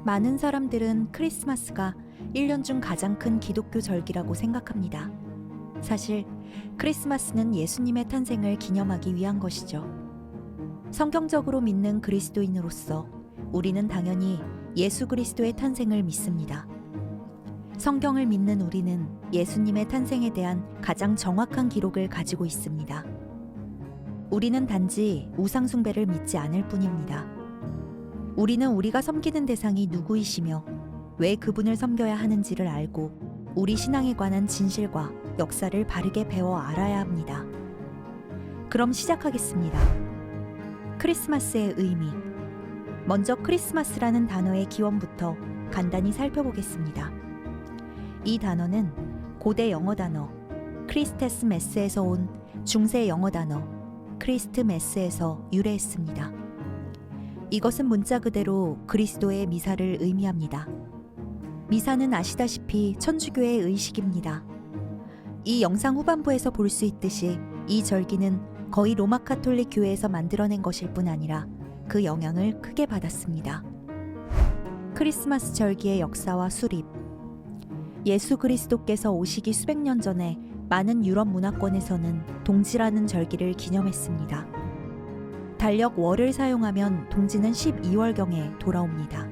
많은 사람들은 크리스마스가 1년 중 가장 큰 기독교 절기라고 생각합니다. 사실 크리스마스는 예수님의 탄생을 기념하기 위한 것이죠. 성경적으로 믿는 그리스도인으로서 우리는 당연히 예수 그리스도의 탄생을 믿습니다. 성경을 믿는 우리는 예수님의 탄생에 대한 가장 정확한 기록을 가지고 있습니다. 우리는 단지 우상숭배를 믿지 않을 뿐입니다. 우리는 우리가 섬기는 대상이 누구이시며 왜 그분을 섬겨야 하는지를 알고 우리 신앙에 관한 진실과 역사를 바르게 배워 알아야 합니다. 그럼 시작하겠습니다. 크리스마스의 의미. 먼저 크리스마스라는 단어의 기원부터 간단히 살펴보겠습니다. 이 단어는 고대 영어 단어 크리스테스 메스에서 온 중세 영어 단어 크리스트 메스에서 유래했습니다. 이것은 문자 그대로 그리스도의 미사를 의미합니다. 미사는 아시다시피 천주교의 의식입니다. 이 영상 후반부에서 볼 수 있듯이 이 절기는 거의 로마 카톨릭 교회에서 만들어낸 것일 뿐 아니라 그 영향을 크게 받았습니다. 크리스마스 절기의 역사와 수립. 예수 그리스도께서 오시기 수백 년 전에 많은 유럽 문화권에서는 동지라는 절기를 기념했습니다. 달력 월을 사용하면 동지는 12월경에 돌아옵니다.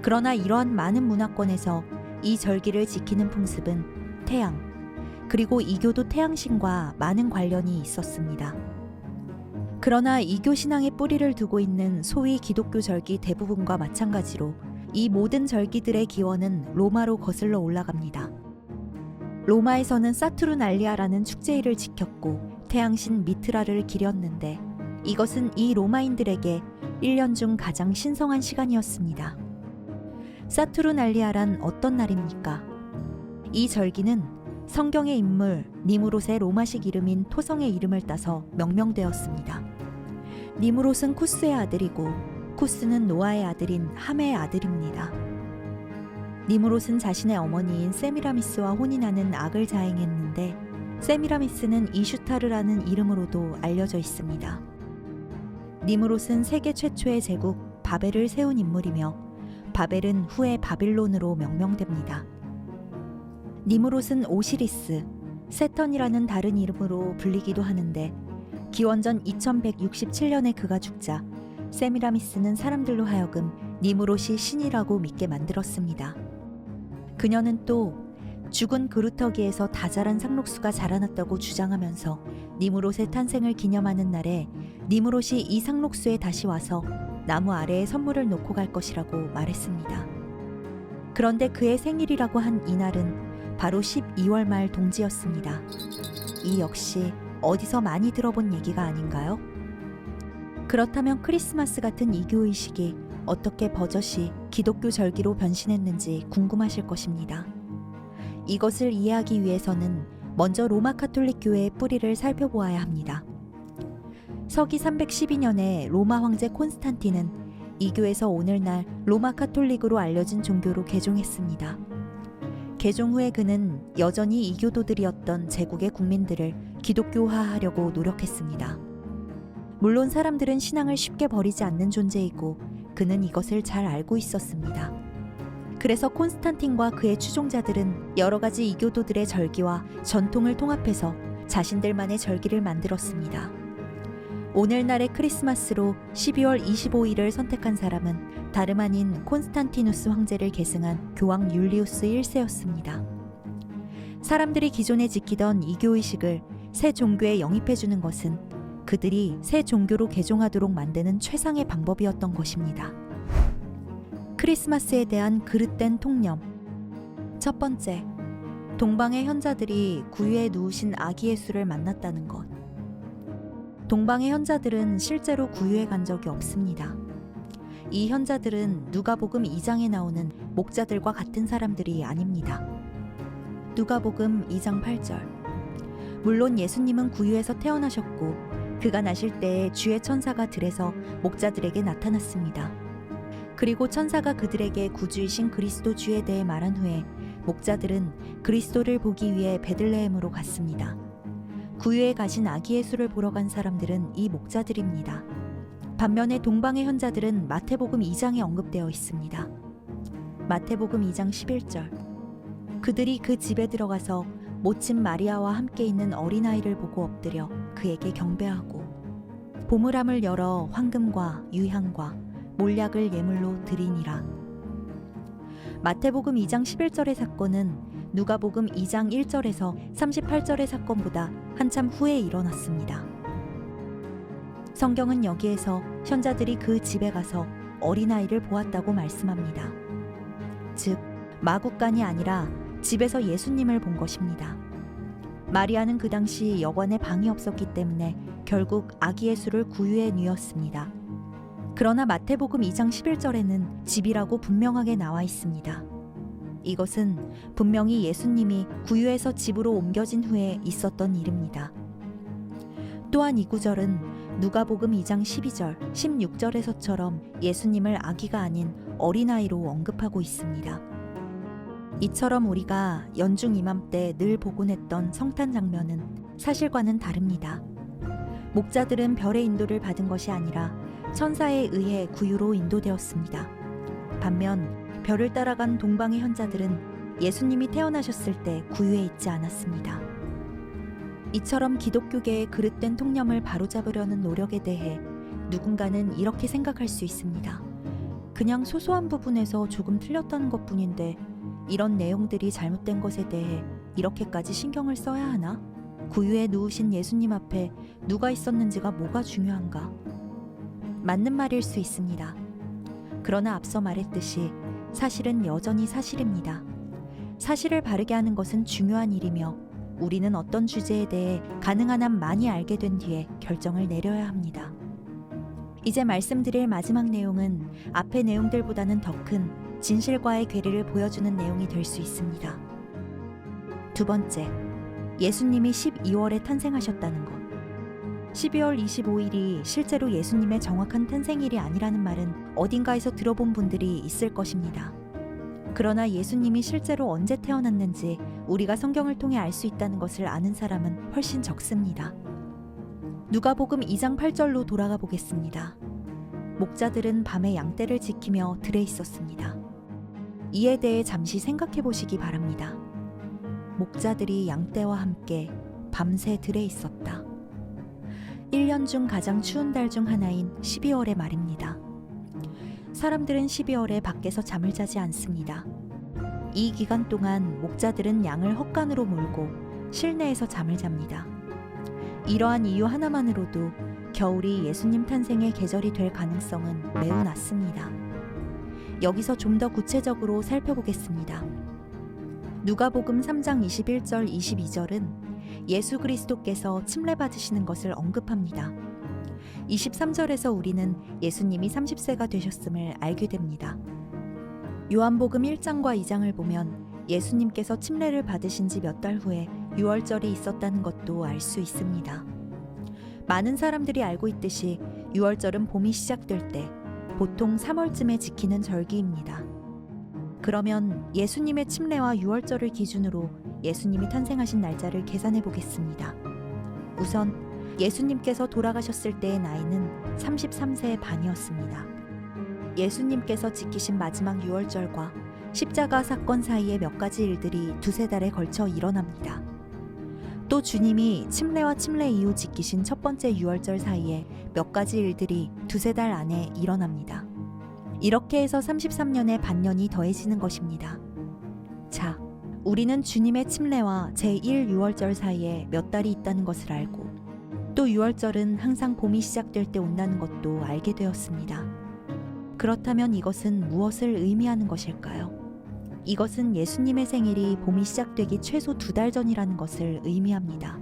그러나 이러한 많은 문화권에서 이 절기를 지키는 풍습은 태양, 그리고 이교도 태양신과 많은 관련이 있었습니다. 그러나 이교 신앙의 뿌리를 두고 있는 소위 기독교 절기 대부분과 마찬가지로 이 모든 절기들의 기원은 로마로 거슬러 올라갑니다. 로마에서는 사투르날리아라는 축제일을 지켰고 태양신 미트라를 기렸는데 이것은 이 로마인들에게 1년 중 가장 신성한 시간이었습니다. 사투르날리아란 어떤 날입니까? 이 절기는 성경의 인물 니무롯의 로마식 이름인 토성의 이름을 따서 명명되었습니다. 니무롯은 쿠스의 아들이고 쿠스는 노아의 아들인 함의 아들입니다. 니무롯은 자신의 어머니인 세미라미스와 혼인하는 악을 자행했는데 세미라미스는 이슈타르라는 이름으로도 알려져 있습니다. 니무롯은 세계 최초의 제국 바벨을 세운 인물이며 바벨은 후에 바빌론으로 명명됩니다. 니무롯은 오시리스, 세턴이라는 다른 이름으로 불리기도 하는데 기원전 2167년에 그가 죽자 세미라미스는 사람들로 하여금 니무롯이 신이라고 믿게 만들었습니다. 그녀는 또 죽은 그루터기에서 다 자란 상록수가 자라났다고 주장하면서 니무롯의 탄생을 기념하는 날에 니무롯이 이 상록수에 다시 와서 나무 아래에 선물을 놓고 갈 것이라고 말했습니다. 그런데 그의 생일이라고 한 이날은 바로 12월 말 동지였습니다. 이 역시 어디서 많이 들어본 얘기가 아닌가요? 그렇다면 크리스마스 같은 이교의식이 어떻게 버젓이 기독교 절기로 변신했는지 궁금하실 것입니다. 이것을 이해하기 위해서는 먼저 로마 카톨릭 교회의 뿌리를 살펴보아야 합니다. 서기 312년에 로마 황제 콘스탄틴은 이 교에서 오늘날 로마 카톨릭으로 알려진 종교로 개종했습니다. 개종 후에 그는 여전히 이교도들이었던 제국의 국민들을 기독교화하려고 노력했습니다. 물론 사람들은 신앙을 쉽게 버리지 않는 존재이고 그는 이것을 잘 알고 있었습니다. 그래서 콘스탄틴과 그의 추종자들은 여러 가지 이교도들의 절기와 전통을 통합해서 자신들만의 절기를 만들었습니다. 오늘날의 크리스마스로 12월 25일을 선택한 사람은 다름 아닌 콘스탄티누스 황제를 계승한 교황 율리우스 1세였습니다. 사람들이 기존에 지키던 이교의식을 새 종교에 영입해주는 것은 그들이 새 종교로 개종하도록 만드는 최상의 방법이었던 것입니다. 크리스마스에 대한 그릇된 통념. 첫 번째, 동방의 현자들이 구유에 누우신 아기 예수를 만났다는 것. 동방의 현자들은 실제로 구유에 간 적이 없습니다. 이 현자들은 누가복음 2장에 나오는 목자들과 같은 사람들이 아닙니다. 누가복음 2장 8절. 물론 예수님은 구유에서 태어나셨고 그가 나실 때에 주의 천사가 들에서 목자들에게 나타났습니다. 그리고 천사가 그들에게 구주이신 그리스도 주에 대해 말한 후에 목자들은 그리스도를 보기 위해 베들레헴으로 갔습니다. 구유에 가신 아기 예수를 보러 간 사람들은 이 목자들입니다. 반면에 동방의 현자들은 마태복음 2장에 언급되어 있습니다. 마태복음 2장 11절. 그들이 그 집에 들어가서 모친 마리아와 함께 있는 어린아이를 보고 엎드려 그에게 경배하고 보물함을 열어 황금과 유향과 몰약을 예물로 드리니라. 마태복음 2장 11절의 사건은 누가복음 2장 1절에서 38절의 사건보다 한참 후에 일어났습니다. 성경은 여기에서 현자들이 그 집에 가서 어린아이를 보았다고 말씀합니다. 즉, 마구간이 아니라 집에서 예수님을 본 것입니다. 마리아는 그 당시 여관에 방이 없었기 때문에 결국 아기 예수를 구유해 누였습니다. 그러나 마태복음 2장 11절에는 집이라고 분명하게 나와 있습니다. 이것은 분명히 예수님이 구유에서 집으로 옮겨진 후에 있었던 일입니다. 또한 이 구절은 누가복음 2장 12절, 16절에서처럼 예수님을 아기가 아닌 어린아이로 언급하고 있습니다. 이처럼 우리가 연중 이맘때 늘 보곤 했던 성탄 장면은 사실과는 다릅니다. 목자들은 별의 인도를 받은 것이 아니라 천사에 의해 구유로 인도되었습니다. 반면 별을 따라간 동방의 현자들은 예수님이 태어나셨을 때 구유에 있지 않았습니다. 이처럼 기독교계의 그릇된 통념을 바로잡으려는 노력에 대해 누군가는 이렇게 생각할 수 있습니다. 그냥 소소한 부분에서 조금 틀렸다는 것뿐인데 이런 내용들이 잘못된 것에 대해 이렇게까지 신경을 써야 하나? 구유에 누우신 예수님 앞에 누가 있었는지가 뭐가 중요한가? 맞는 말일 수 있습니다. 그러나 앞서 말했듯이 사실은 여전히 사실입니다. 사실을 바르게 하는 것은 중요한 일이며 우리는 어떤 주제에 대해 가능한 한 많이 알게 된 뒤에 결정을 내려야 합니다. 이제 말씀드릴 마지막 내용은 앞의 내용들보다는 더 큰 진실과의 괴리를 보여주는 내용이 될 수 있습니다. 두 번째, 예수님이 12월에 탄생하셨다는 것. 12월 25일이 실제로 예수님의 정확한 탄생일이 아니라는 말은 어딘가에서 들어본 분들이 있을 것입니다. 그러나 예수님이 실제로 언제 태어났는지 우리가 성경을 통해 알 수 있다는 것을 아는 사람은 훨씬 적습니다. 누가복음 2장 8절로 돌아가 보겠습니다. 목자들은 밤에 양떼를 지키며 들에 있었습니다. 이에 대해 잠시 생각해 보시기 바랍니다. 목자들이 양떼와 함께 밤새 들에 있었다. 1년 중 가장 추운 달 중 하나인 12월의 말입니다. 사람들은 12월에 밖에서 잠을 자지 않습니다. 이 기간 동안 목자들은 양을 헛간으로 몰고 실내에서 잠을 잡니다. 이러한 이유 하나만으로도 겨울이 예수님 탄생의 계절이 될 가능성은 매우 낮습니다. 여기서 좀 더 구체적으로 살펴보겠습니다. 누가복음 3장 21절 22절은 예수 그리스도께서 침례받으시는 것을 언급합니다. 23절에서 우리는 예수님이 30세가 되셨음을 알게 됩니다. 요한복음 1장과 2장을 보면 예수님께서 침례를 받으신 지 몇 달 후에 유월절이 있었다는 것도 알 수 있습니다. 많은 사람들이 알고 있듯이 유월절은 봄이 시작될 때 보통 3월쯤에 지키는 절기입니다. 그러면 예수님의 침례와 유월절을 기준으로 예수님이 탄생하신 날짜를 계산해 보겠습니다. 우선 예수님께서 돌아가셨을 때의 나이는 33세 반이었습니다. 예수님께서 지키신 마지막 유월절과 십자가 사건 사이에 몇 가지 일들이 두세 달에 걸쳐 일어납니다. 또 주님이 침례와 침례 이후 지키신 첫 번째 유월절 사이에 몇 가지 일들이 두세 달 안에 일어납니다. 이렇게 해서 33년의 반년이 더해지는 것입니다. 자, 우리는 주님의 침례와 제1 유월절 사이에 몇 달이 있다는 것을 알고 또 유월절은 항상 봄이 시작될 때 온다는 것도 알게 되었습니다. 그렇다면 이것은 무엇을 의미하는 것일까요? 이것은 예수님의 생일이 봄이 시작되기 최소 2달 전이라는 것을 의미합니다.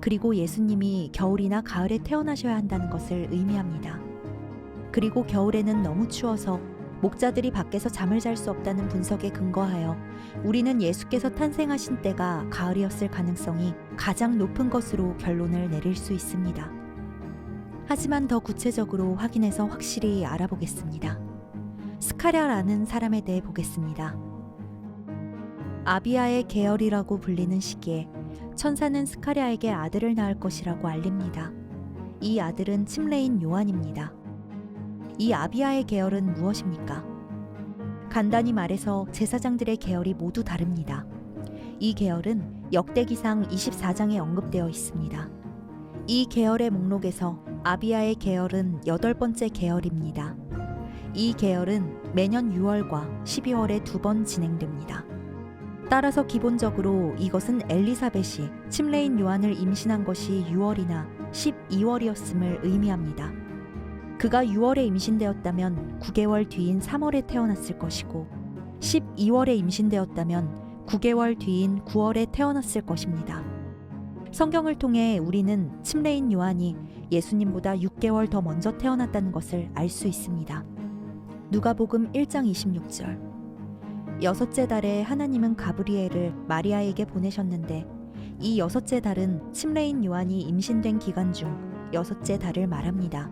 그리고 예수님이 겨울이나 가을에 태어나셔야 한다는 것을 의미합니다. 그리고 겨울에는 너무 추워서 목자들이 밖에서 잠을 잘 수 없다는 분석에 근거하여 우리는 예수께서 탄생하신 때가 가을이었을 가능성이 가장 높은 것으로 결론을 내릴 수 있습니다. 하지만 더 구체적으로 확인해서 확실히 알아보겠습니다. 스가랴라는 사람에 대해 보겠습니다. 아비야의 계열이라고 불리는 시기에 천사는 스가랴에게 아들을 낳을 것이라고 알립니다. 이 아들은 침례인 요한입니다. 이 아비야의 계열은 무엇입니까? 간단히 말해서 제사장들의 계열이 모두 다릅니다. 이 계열은 역대기상 24장에 언급되어 있습니다. 이 계열의 목록에서 아비야의 계열은 8번째 계열입니다. 이 계열은 매년 6월과 12월에 2번 진행됩니다. 따라서 기본적으로 이것은 엘리사벳이 침례인 요한을 임신한 것이 6월이나 12월이었음을 의미합니다. 그가 6월에 임신되었다면 9개월 뒤인 3월에 태어났을 것이고 12월에 임신되었다면 9개월 뒤인 9월에 태어났을 것입니다. 성경을 통해 우리는 침례인 요한이 예수님보다 6개월 더 먼저 태어났다는 것을 알 수 있습니다. 누가복음 1장 26절. 여섯째 달에 하나님은 가브리엘을 마리아에게 보내셨는데 이 여섯째 달은 침례인 요한이 임신된 기간 중 여섯째 달을 말합니다.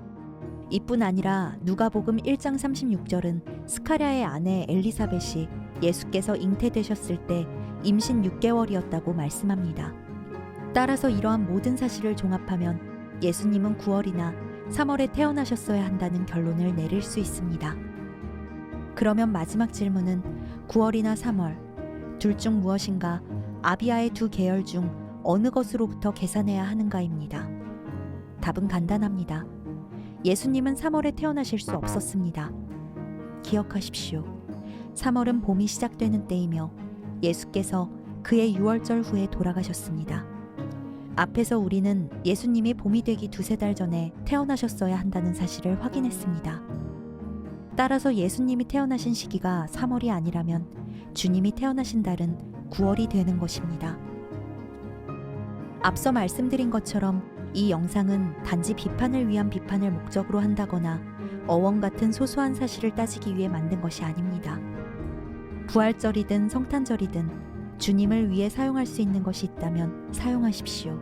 이뿐 아니라 누가복음 1장 36절은 스가랴의 아내 엘리사벳이 예수께서 잉태되셨을 때 임신 6개월이었다고 말씀합니다. 따라서 이러한 모든 사실을 종합하면 예수님은 9월이나 3월에 태어나셨어야 한다는 결론을 내릴 수 있습니다. 그러면 마지막 질문은 9월이나 3월, 둘 중 무엇인가 아비야의 두 계열 중 어느 것으로부터 계산해야 하는가입니다. 답은 간단합니다. 예수님은 3월에 태어나실 수 없었습니다. 기억하십시오. 3월은 봄이 시작되는 때이며 예수께서 그의 6월절 후에 돌아가셨습니다. 앞에서 우리는 예수님이 봄이 되기 2-3달 전에 태어나셨어야 한다는 사실을 확인했습니다. 따라서 예수님이 태어나신 시기가 3월이 아니라면 주님이 태어나신 달은 9월이 되는 것입니다. 앞서 말씀드린 것처럼 이 영상은 단지 비판을 위한 비판을 목적으로 한다거나 어원 같은 소소한 사실을 따지기 위해 만든 것이 아닙니다. 부활절이든 성탄절이든 주님을 위해 사용할 수 있는 것이 있다면 사용하십시오.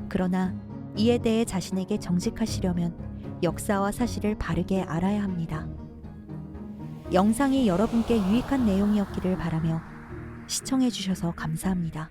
그러나 이에 대해 자신에게 정직하시려면 역사와 사실을 바르게 알아야 합니다. 영상이 여러분께 유익한 내용이었기를 바라며 시청해 주셔서 감사합니다.